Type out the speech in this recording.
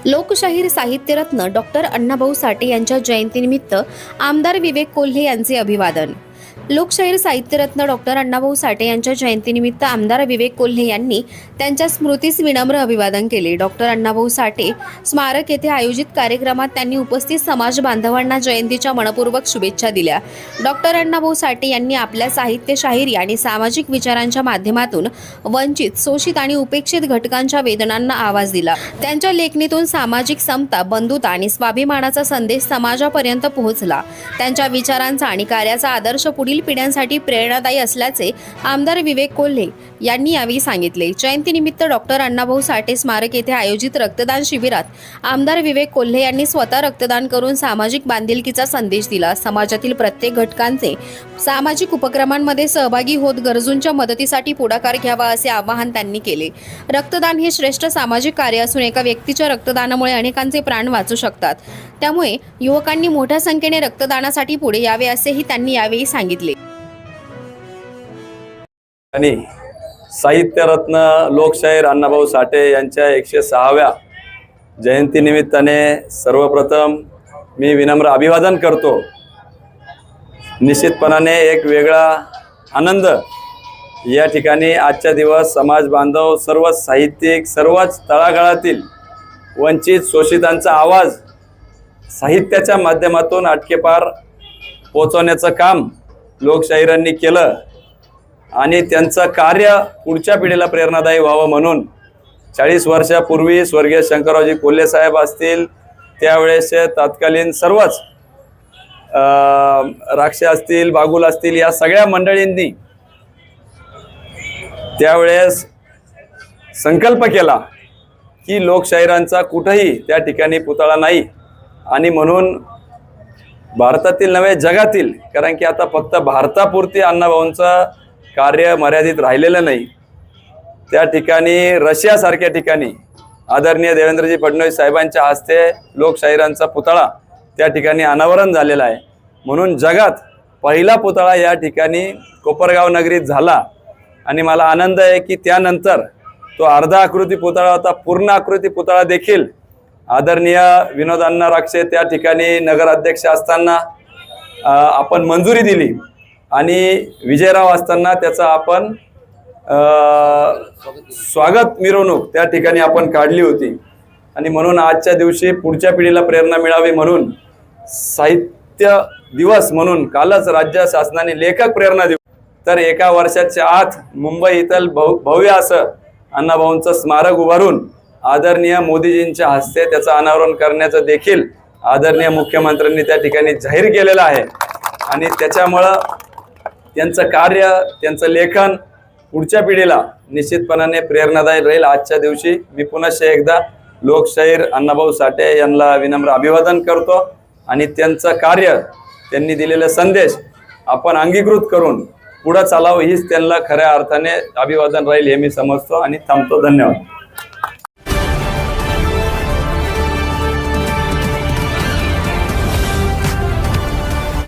लोकशाहीर साहित्यरत्न डॉक्टर अण्णाभाऊ साठे यांच्या जयंतीनिमित्त आमदार विवेक कोल्हे यांचे अभिवादन। लोकशाहीर साहित्यरत्न डॉक्टर अण्णाभाऊ साठे यांच्या जयंतीनिमित्त आमदार विवेक कोल्हे यांनी त्यांच्या स्मृतीस विनम्र अभिवादन केले। डॉक्टर अण्णाभाऊ साठे स्मारक येथे आयोजित कार्यक्रमात त्यांनी उपस्थित समाज बांधवांना जयंतीच्या मनपूर्वक शुभेच्छा दिल्या। डॉक्टर अण्णाभाऊ साठे यांनी आपल्या साहित्य, शाहिरी आणि सामाजिक विचारांच्या माध्यमातून वंचित, शोषित आणि उपेक्षित घटकांच्या वेदनांना आवाज दिला। त्यांच्या लेखणीतून सामाजिक समता, बंधुता आणि स्वाभिमानाचा संदेश समाजापर्यंत पोहोचला। त्यांच्या विचारांचा आणि कार्याचा आदर्श पुढील पिढ्यांसाठी प्रेरणादायी असल्याचे आमदार विवेक कोल्हे यांनी यावेळी सांगितले। जयंतीनिमित्त डॉक्टर अण्णाभाऊ साठे स्मारक येथे आयोजित रक्तदान शिबिरात आमदार विवेक कोल्हे यांनी स्वतः रक्तदान करून सामाजिक बांधिलकीचा संदेश दिला। समाजातील प्रत्येक घटकांचे सामाजिक उपक्रमांमध्ये सहभागी होत गरजूंच्या मदतीसाठी पुढाकार घ्यावा असे आवाहन त्यांनी केले। रक्तदान हे श्रेष्ठ सामाजिक कार्य असून एका व्यक्तीच्या रक्तदानामुळे अनेकांचे प्राण वाचू शकतात। त्यामुळे युवकांनी मोठ्या संख्येने रक्तदानासाठी पुढे यावे असेही त्यांनी यावेळी सांगितले। आणि साहित्यरत्न लोकशाहीर अण्णाभाऊ साठे यांच्या 106व्या जयंतीनिमित्ताने सर्वप्रथम मी विनम्र अभिवादन करतो। निश्चितपणाने एक वेगळा आनंद या ठिकाणी आजच्या दिवस समाज बांधव, सर्व साहित्यिक, सर्वच तळागाळातील वंचित, शोषितांचा आवाज साहित्याच्या माध्यमातून अटकेपार पोहोचवण्याचं काम लोकशाहीरांनी केलं आणि त्यांचं कार्य पुढच्या पिढीला प्रेरणादायी व्हावं म्हणून 40 वर्षापूर्वी स्वर्गीय शंकररावजी कोल्हे साहेब असतील, त्यावेळेस तत्कालीन सर्वच राक्षे असतील, बागुल असतील, या सगळ्या मंडळींनी त्यावेळेस संकल्प केला की लोकशाहीरांचा कुठेही त्या ठिकाणी पुतळा नाही। आणि म्हणून भारतातील नव्हे जगातील, कारण की आता फक्त भारतापुरती अण्णाभाऊंचं कार्य मर्यादित राहिलेलं नाही, त्या ठिकाणी रशियासारख्या ठिकाणी आदरणीय देवेंद्रजी फडणवीस साहेबांच्या हस्ते लोकशाहीरांचा पुतळा त्या ठिकाणी अनावरण झालेला आहे। म्हणून जगात पहिला पुतळा या ठिकाणी कोपरगाव नगरीत झाला आणि मला आनंद आहे की त्यानंतर तो अर्धा आकृती पुतळा होता, पूर्ण आकृती पुतळा देखील आदरणीय विनोदांना राक्षे त्या ठिकाणी नगराध्यक्ष असताना आपण मंजुरी दिली आणि विजयराव असताना त्याचा आपण स्वागत मिरवणूक त्या ठिकाणी आपण काढली होती। आणि म्हणून आजच्या दिवशी पुढच्या पिढीला प्रेरणा मिळावी म्हणून साहित्य दिवस म्हणून कालच राज्य शासनाने लेखक प्रेरणा दिवस, तर एका वर्षाच्या आत मुंबई इथं भव्य असं अण्णाभाऊंचं स्मारक उभारून आदरणीय मोदीजींच्या हस्ते त्याचं अनावरण करण्याचं देखील आदरणीय मुख्यमंत्र्यांनी त्या ठिकाणी जाहीर केलेलं आहे। आणि त्याच्यामुळं त्यांचं कार्य, त्यांचं लेखन पुढच्या पिढीला निश्चितपणाने प्रेरणादायी राहील। आजच्या दिवशी मी पुन्हा एकदा लोकशाहीर अण्णाभाऊ साठे यांना विनम्र अभिवादन करतो आणि त्यांचं कार्य, त्यांनी दिलेले संदेश आपण अंगीकृत करून पुढे चालावं हीच त्यांना खऱ्या अर्थाने अभिवादन राहील हे मी समजतो आणि थांबतो। धन्यवाद।